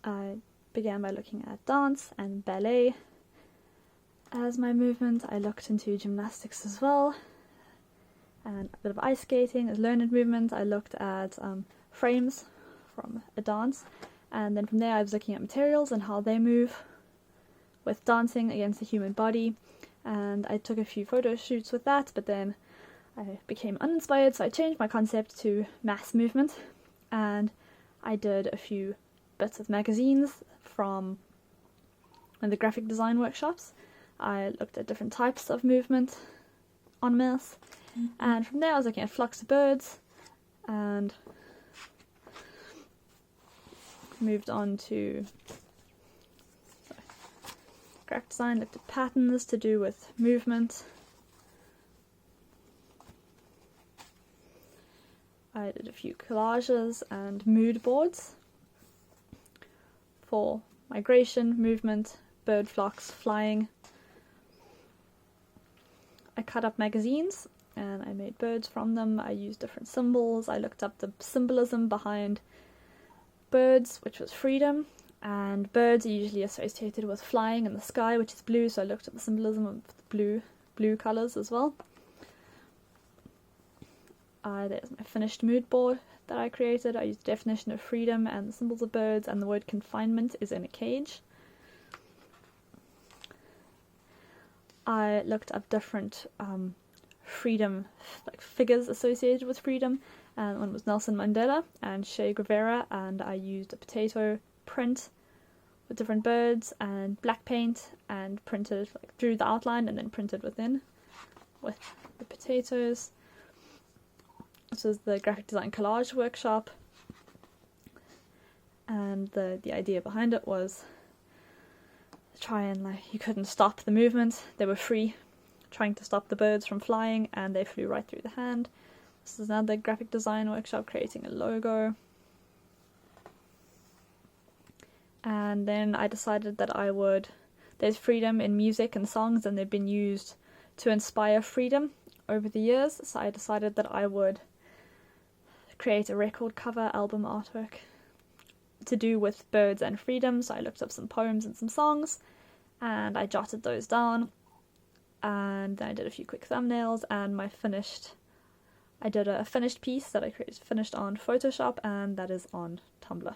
I began by looking at dance and ballet as my movement. I looked into gymnastics as well, and a bit of ice skating as learned movement. I looked at frames from a dance, and then from there I was looking at materials and how they move with dancing against the human body, and I took a few photo shoots with that, but then I became uninspired, so I changed my concept to mass movement, and I did a few bits of magazines from the graphic design workshops. I looked at different types of movement en masse, and from there I was looking at flocks of birds, and moved on to graphic design, looked at patterns to do with movement. I did a few collages and mood boards for migration, movement, bird flocks, flying. I cut up magazines and I made birds from them. I used different symbols. I looked up the symbolism behind birds, which was freedom, and birds are usually associated with flying in the sky, which is blue, so I looked at the symbolism of the blue colours as well. There's my finished mood board that I created. I used the definition of freedom and the symbols of birds, and the word confinement is in a cage. I looked up different freedom figures associated with freedom, and one was Nelson Mandela and Che Guevara, and I used a potato print with different birds and black paint and printed, drew the outline and then printed within with the potatoes. This was the graphic design collage workshop, and the idea behind it was try and you couldn't stop the movement. They were free, trying to stop the birds from flying, and they flew right through the hand. This is another graphic design workshop creating a logo. And then I decided that there's freedom in music and songs, and they've been used to inspire freedom over the years, so I decided that I would create a record cover album artwork to do with birds and freedom. So I looked up some poems and some songs, and I jotted those down, and then I did a few quick thumbnails, and I did a finished piece that I finished on Photoshop, and that is on Tumblr.